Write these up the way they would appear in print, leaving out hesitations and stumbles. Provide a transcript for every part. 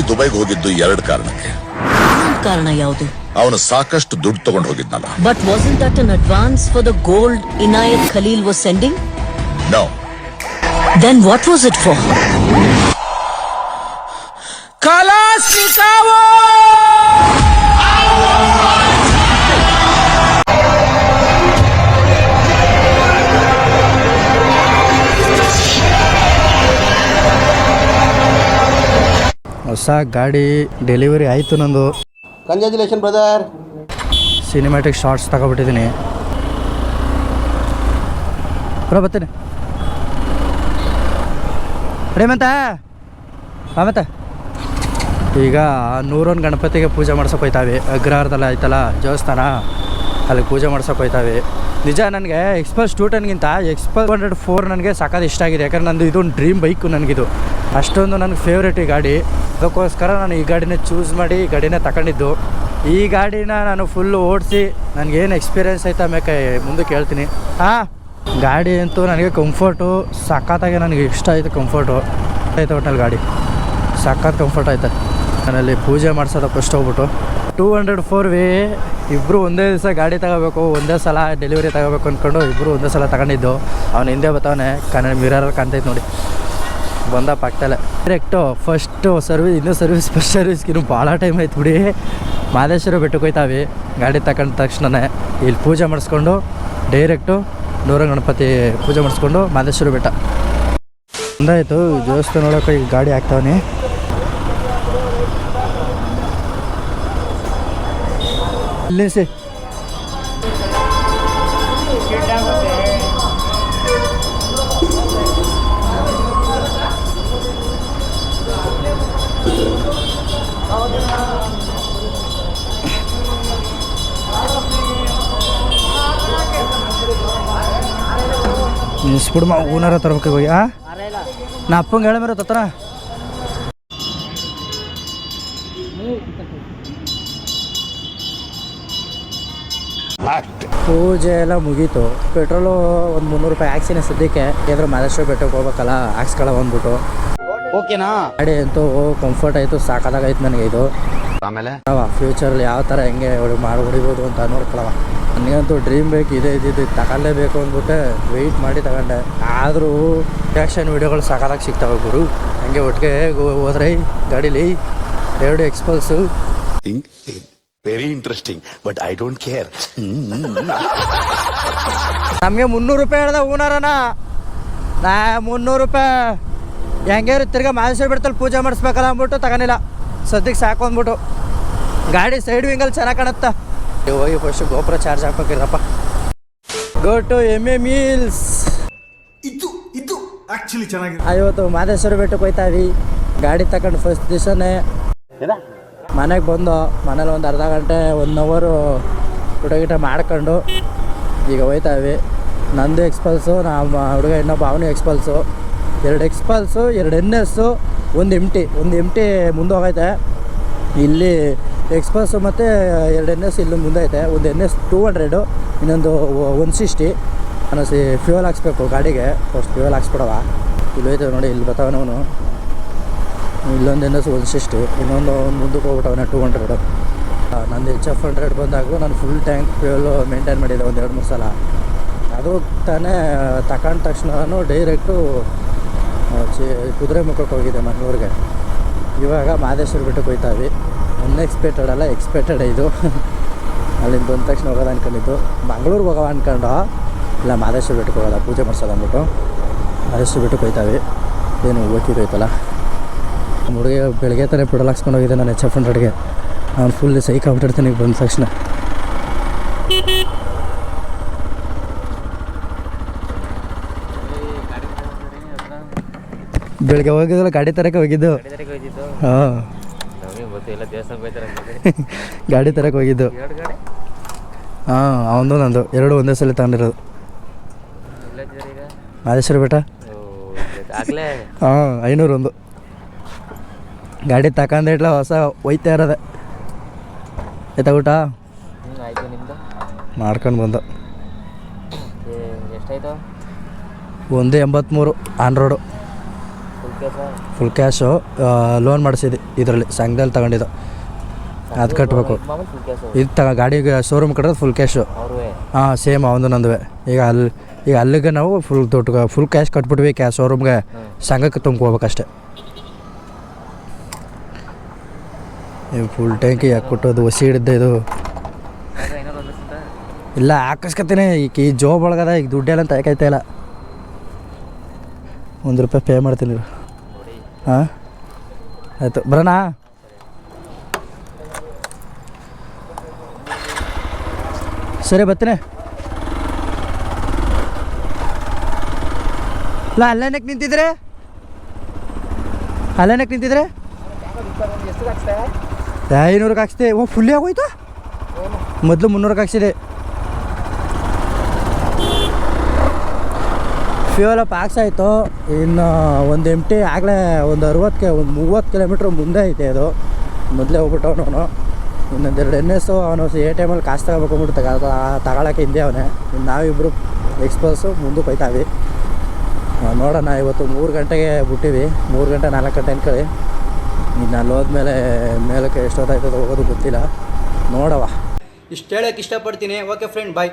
ದುಬೈಗೆ ಹೋಗಿದ್ದು 2 ಕಾರಣಕ್ಕೆ. ಕಾರಣ ಯಾವುದು? ಅವನು ಸಾಕಷ್ಟು ದುಡ್ಡು ತಗೊಂಡು ಹೋಗಿದ್ನಲ್ಲ. But wasn't that an advance for the gold Inayat Khalil was sending? No. Then what was it for? Kalashnikov! ಹೊಸ ಗಾಡಿ ಡೆಲಿವರಿ ಆಯಿತು ನಂದು. Congratulation brother. ಸಿನಿಮ್ಯಾಟಿಕ್ ಶಾರ್ಟ್ಸ್ ತಗೊಬಿಟ್ಟಿದ್ದೀನಿ. ಬರ್ತೀನಿ ರೇಮಂತ ಮತ್ತೆ ಈಗ 101 ಗಣಪತಿಗೆ ಪೂಜೆ ಮಾಡ್ಸೋಕೆ ಹೋಯ್ತಾವೆ. ಅಗ್ರಹಾರದಲ್ಲಿ ಆಯ್ತಲ್ಲ ದೇವಸ್ಥಾನ, ಅಲ್ಲಿ ಪೂಜೆ ಮಾಡ್ಸೋಕೆ ಹೋಯ್ತಾವೆ. ನಿಜ ನನಗೆ ಎಕ್ಸ್ಪಲ್ಸ್ 210ಗಿಂತ ಎಕ್ಸ್ಪಲ್ಸ್ 204 ನನಗೆ ಸಾಕಾದ ಇಷ್ಟ ಆಗಿದೆ. ಯಾಕಂದ್ರೆ ನಂದು ಇದೊಂದು ಡ್ರೀಮ್ ಬೈಕು ನನಗಿದು. ಅಷ್ಟೊಂದು ನನಗೆ ಫೇವ್ರೇಟ್ ಈ ಗಾಡಿ. ಅದಕ್ಕೋಸ್ಕರ ನಾನು ಈ ಗಾಡಿನೇ ಚೂಸ್ ಮಾಡಿ ಈ ಗಾಡಿನೇ ತಗೊಂಡಿದ್ದು. ಈ ಗಾಡಿನ ನಾನು ಫುಲ್ಲು ಓಡಿಸಿ ನನಗೇನು ಎಕ್ಸ್ಪೀರಿಯೆನ್ಸ್ ಐತೆ ಆಮೇಲೆ ಮುಂದಕ್ಕೆ ಹೇಳ್ತೀನಿ. ಗಾಡಿ ಅಂತೂ ನನಗೆ ಕಂಫರ್ಟು ಸಖತ್ತಾಗಿ ನನಗೆ ಇಷ್ಟ ಆಯಿತು. ಕಂಫರ್ಟು ಆಯ್ತು ಒಟ್ಟಲ್ಲಿ ಗಾಡಿ ಸಖತ್ ಕಂಫರ್ಟ್ ಆಯ್ತು. ನಾನಲ್ಲಿ ಪೂಜೆ ಮಾಡ್ಸೋದು ಫಸ್ಟ್ ಹೋಗ್ಬಿಟ್ಟು 204 ಇಬ್ಬರು ಒಂದೇ ದಿವಸ ಗಾಡಿ ತಗೋಬೇಕು, ಒಂದೇ ಸಲ ಡೆಲಿವರಿ ತಗೋಬೇಕು ಅಂದ್ಕೊಂಡು ಇಬ್ಬರು ಒಂದೇ ಸಲ ತಗೊಂಡಿದ್ದು. ಅವ್ನು ಹಿಂದೆ ಬರ್ತಾವನೆ, ಕನ್ನಡ ಮಿರರಲ್ಲಿ ಕಾಣ್ತೈತೆ ನೋಡಿ, ಬಂದ ಪಕ್ಕದಲ್ಲೇ ಡೈರೆಕ್ಟು ಫಸ್ಟು ಸರ್ವಿಸ್. ಇನ್ನೂ ಫಸ್ಟ್ ಸರ್ವಿಸ್ಗೆ ಇನ್ನೂ ಭಾಳ ಟೈಮ್ ಆಯ್ತು ಬಿಡಿ. ಮಾದೇಶ್ವರ ಬೆಟ್ಟಕ್ಕೆ ಹೋಯ್ತಾವೆ. ಗಾಡಿ ತಗೊಂಡ ತಕ್ಷಣವೇ ಇಲ್ಲಿ ಪೂಜೆ ಮಾಡಿಸ್ಕೊಂಡು ಡೈರೆಕ್ಟು 101 ಗಣಪತಿ ಪೂಜೆ ಮಾಡಿಸ್ಕೊಂಡು ಮಾದೇಶ್ವರ ಬೆಟ್ಟ ಒಂದಾಯಿತು. ದೇವಸ್ಥಾನ ನೋಡೋಕೆ ಈಗ ಗಾಡಿ ಹಾಕ್ತಾವನಿ. ನಿಲ್ಲಿಸಿ ನಿಲ್ಸ್ಬಿಡು ಊನಾರ ತರ್ಬೇಕು ಹೋಗಿ. ನಾ ಅಪ್ಪಂಗೆ ಹೇಳ ಮೇರೆ ತತ್ರ ಪೂಜೆ ಎಲ್ಲ ಮುಗೀತು. ಪೆಟ್ರೋಲು ಒಂದು 300 ರೂಪಾಯಿ ಹಾಕ್ಸಿನಿ ಸದ್ಯಕ್ಕೆ. ಏನಾದ್ರು ಮಾದೇಶ್ವರ ಬೆಟ್ಟಕ್ಕೆ ಹೋಗ್ಬೇಕಲ್ಲ, ಹಾಕ್ಸ್ಕೊಳ್ಳೋ ಬಂದ್ಬಿಟ್ಟು. ಓಕೆನಾ? ಗಾಡಿ ಅಂತೂ ಕಂಫರ್ಟ್ ಆಯಿತು, ಸಾಕಾದಾಗೈತೆ ನನಗೆ ಇದು. ಆಮೇಲೆ ಫ್ಯೂಚರಲ್ಲಿ ಯಾವ ಥರ ಹೆಂಗೆ ಮಾಡಿ ಹೊಡಿಬೋದು ಅಂತ ನೋಡ್ಕೊಳ್ಳವ. ನನಗಂತೂ ಡ್ರೀಮ್ ಬೇಕು, ಇದೇ ಇದ್ದಿದ್ದು ತಗೊಳ್ಳೇಬೇಕು ಅಂದ್ಬಿಟ್ಟೆ ವೆಯ್ಟ್ ಮಾಡಿ ತಗೊಂಡೆ. ಆದರೂ ರಿಯಾಕ್ಷನ್ ವೀಡಿಯೋಗಳು ಸಾಕಾದಾಗ ಸಿಗ್ತಾವೆ ಗುರು. ಹಂಗೆ ಒಟ್ಟಿಗೆ ಹೋದ್ರೆ ಗಾಡೀಲಿ 2 XPulse. Very interesting but I don't care. ನಮಗೆ 300 ರೂಪಾಯಿ ಹೇಳ್ದ ಓನರನ. 300 ರೂಪಾಯಿ ಹೆಂಗೆ ತಿರ್ಗಾ ಮಾದೇಶ್ವರ ಬೆಟ್ಟದಲ್ಲಿ ಪೂಜೆ ಮಾಡಿಸ್ಬೇಕಲ್ಲ ಅಂದ್ಬಿಟ್ಟು ತಗೊಂಡಿಲ್ಲ. ಸದ್ಯಕ್ಕೆ ಸಾಕು ಅಂದ್ಬಿಟ್ಟು. ಗಾಡಿ ಸೈಡ್ ವಿಂಗಲ್ಲಿ ಚೆನ್ನಾಗಿ ಕಾಣುತ್ತಾ. ಹೋಗಿ ಫಸ್ಟ್ ಗೋಪುರ ಚಾರ್ಜ್ ಹಾಕೋಕಿರಪ್ಪ. ಗೋ ಟು ಎಮ್ಮೆ ಮೀಲ್ಸ್. ಇದು ಆಕ್ಚುಲಿ ಚೆನ್ನಾಗಿದೆ. ಇವತ್ತು ಮಾದೇಶ್ವರ ಬೆಟ್ಟಕ್ಕೆ ಹೋಯ್ತಾವಿ. ಗಾಡಿ ತಗೊಂಡು ಫಸ್ಟ್ ದಿವಸನೇ ಮನೆಗೆ ಬಂದು ಮನೇಲಿ ಒಂದು ಅರ್ಧ ಗಂಟೆ 1 ಅವರ್ ಊಟ ಮಾಡ್ಕೊಂಡು ಈಗ ಹೋಯ್ತಾವಿ. ನಂದು ಎಕ್ಸ್ಪಲ್ಸು, ನಮ್ಮ ಹುಡುಗ ಇನ್ನೊಬ್ಬ ಅವನು ಎಕ್ಸ್ಪಲ್ಸು. 2 ಎಕ್ಸ್ಪಲ್ಸು, 2 NS, 1 MT ಮುಂದೆ ಹೋಗೈತೆ. ಇಲ್ಲಿ ಎಕ್ಸ್ಪಲ್ಸು ಮತ್ತು 2 NS ಇಲ್ಲಿ ಮುಂದೆ ಐತೆ. ಒಂದು NS 200, ಇನ್ನೊಂದು 160. ನಾನು ಫ್ಯೂಯಲ್ ಹಾಕ್ಸ್ಬೇಕು ಗಾಡಿಗೆ. ಫಸ್ಟ್ ಫ್ಯೂಯಲ್ ಹಾಕ್ಸ್ಬಿಡವ. ಇಲ್ಲಿ ಹೋಯ್ತೇವೆ ನೋಡಿ, ಇಲ್ಲಿ ಬರ್ತಾವನವನು. ಇಲ್ಲೊಂದು NS 160, ಇನ್ನೊಂದು ಮುಂದಕ್ಕೆ ಹೋಗ್ಬಿಟ್ಟವನ 200. ನಂದು HF 100 ಬಂದಾಗೂ ನಾನು ಫುಲ್ ಟ್ಯಾಂಕ್ ಫ್ಯೂಯಲು ಮೇಂಟೈನ್ ಮಾಡಿದ್ದೆ ಒಂದು 2-3 ಸಲ. ಅದು ತಾನೇ ತಗೊಂಡ ತಕ್ಷಣ ನಾನು ಡೈರೆಕ್ಟು ಕುದುರೆ ಮುಖಕ್ಕೆ ಹೋಗಿದ್ದೆ ಮಂಗಳೂರಿಗೆ. ಇವಾಗ ಮಾದೇಶ್ವರ ಬೆಟ್ಟಕ್ಕೆ ಹೋಯ್ತಾವೆ. ಅನ್ಎಕ್ಸ್ಪೆಕ್ಟೆಡ್ ಅಲ್ಲ, ಎಕ್ಸ್ಪೆಕ್ಟೆಡ್ ಇದು. ಅಲ್ಲಿಂದ ಬಂದ ತಕ್ಷಣ ಹೋಗೋದು ಅಂದ್ಕೊಂಡಿದ್ದು. ಮಂಗಳೂರಿಗೆ ಹೋಗೋವ ಅಂದ್ಕೊಂಡು ಇಲ್ಲ ಮಾದೇಶ್ವರ ಬೆಟ್ಟಕ್ಕೆ ಹೋಗೋದ ಪೂಜೆ ಮಾಡ್ಸೋದು ಅಂದ್ಬಿಟ್ಟು ಮಾದೇಶ್ವರ ಬೆಟ್ಟಕ್ಕೆ ಹೋಯ್ತಾವೆ. ಏನು ಹೋಗಿರೋಯ್ತಲ್ಲ. ನಮ್ಮ ಹುಡುಗ ಬೆಳಗ್ಗೆ ತಾನೇ ಪೆಟ್ರೋಲ್ ಹಾಕ್ಸ್ಕೊಂಡು ಹೋಗಿದ್ದೆ ನಾನು HF 100ಗೆ. ನಾನು ಫುಲ್ ಸೈಕ್ ಆಗ್ಬಿಟ್ಟಿರ್ತೀನಿ ಈಗ ಬಂದ ತಕ್ಷಣ. ಬೆಳಗ್ಗೆ ಹೋಗಿದ್ರಲ್ಲ, ಗಾಡಿ ತರಕ್ಕೆ ಹೋಗಿದ್ದು. ಹಾಂ, ಗಾಡಿ ತರಕ್ಕೆ ಹೋಗಿದ್ದು. ಹಾಂ, ಅವನು ನಂದು 2 ಒಂದೇ ಸಲ ತಗೊಂಡಿರೋದು. ಮಾದೇಶ್ವರ ಬೆಟ್ಟ. ಹಾಂ, 501 ಗಾಡಿ ತಗೊಂಡಿಟ್ಲ ಹೊಸ ಒಯ್ತಾ ಇರೋದೆ. ಆಯ್ತಾ ಊಟ? ಮಾಡ್ಕೊಂಡು ಬಂದು. ಎಷ್ಟಾಯ್ತು? 183 on road. Full full cash loan ಮಾಡಿಸಿದ್ದು ಇದರಲ್ಲಿ ಸಂಘದಲ್ಲಿ ತಗೊಂಡಿದ್ದು ಅದು ಕಟ್ಟಬೇಕು. ಇದು ಗಾಡಿಗೆ ಶೋರೂಮ್ ಕಟ್ಟೋದು ಫುಲ್ ಕ್ಯಾಶು. ಹಾಂ ಸೇಮ್ ಅವನು ನಂದುವೆ. ಈಗ ಅಲ್ಲಿಗೆ ನಾವು ಫುಲ್ ಕ್ಯಾಶ್ ಕಟ್ಬಿಟ್ವಿ ಶೋರೂಮ್ಗೆ, ಸಂಘಕ್ಕೆ ತುಂಬ್ಕೋಬೇಕಷ್ಟೆ. ಫುಲ್ ಟ್ಯಾಂಕಿ ಹಾಕ್ಬಿಟ್ಟು ಅದು ಹೊಸಿ ಹಿಡಿದ್ದೆ ಇದು ಇಲ್ಲ ಹಾಕಿಸ್ಕೊತೀನಿ. ಈಗ ಈ ಜಾಬ್ ಒಳಗದ ಈಗ ದುಡ್ಡೆಲ್ಲ ಅಂತ ಯಾಕೈತೆ ಇಲ್ಲ. ₹1 ಪೇ ಮಾಡ್ತೀನಿ. ಹಾಂ ಆಯಿತು ಬರೋಣ. ಸರಿ ಬರ್ತೀನಿ. ಇಲ್ಲ ಅಲ್ಲೇನಕ್ಕೆ ನಿಂತಿದ್ರೆ 500ಕ್ಕೆ ಹಾಕ್ಸಿದೆ. ಫುಲ್ಲೇ ಆಗೋಯ್ತಾ? ಮೊದಲು 300ಕ್ಕೆ ಹಾಕ್ಸಿದೆ. Fuel up ಹಾಕ್ಸಾಯ್ತು. ಇನ್ನು ಒಂದು MT ಆಗಲೇ ಒಂದು 30 ಕಿಲೋಮೀಟ್ರ್ ಮುಂದೆ ಐತೆ. ಅದು ಮೊದಲೇ ಹೋಗ್ಬಿಟ್ಟು ಅವನು ಇನ್ನೊಂದೆರಡು NS ಅವನು ATM ಕಾಸು ತಗೋಬೇಕು ಅಂದ್ಬಿಟ್ಟು ತಗೊಳಕ್ಕೆ ಹಿಂದೆ ಅವನೇ. ನಾವಿಬ್ಬರು ಎಕ್ಸ್ಪ್ರೆಸ್ಸು ಮುಂದಕ್ಕೆ ಹೋಯ್ತಾವಿ. ನೋಡೋಣ. ಇವತ್ತು 3 ಗಂಟೆಗೆ ಬಿಟ್ಟಿವಿ. 3 ಗಂಟೆ 4 ಗಂಟೆ ಅನ್ಕೊಳ್ಳಿ. ಇನ್ನು ಅಲ್ಲಿ ಹೋದ್ಮೇಲೆ ಮೇಲಕ್ಕೆ ಎಷ್ಟೊತ್ತಾಯ್ತದೆ ಹೋಗೋದು ಗೊತ್ತಿಲ್ಲ. ನೋಡವ. ಇಷ್ಟು ಹೇಳೋಕ್ಕೆ ಇಷ್ಟಪಡ್ತೀನಿ. ಓಕೆ ಫ್ರೆಂಡ್, ಬಾಯ್.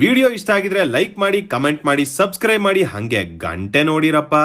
ವಿಡಿಯೋ ಇಷ್ಟ ಆಗಿದ್ರೆ ಲೈಕ್ ಮಾಡಿ, ಕಮೆಂಟ್ ಮಾಡಿ, ಸಬ್ಸ್ಕ್ರೈಬ್ ಮಾಡಿ, ಹಂಗೆ ಗಂಟೆ ನೋಡಿರಪ್ಪ.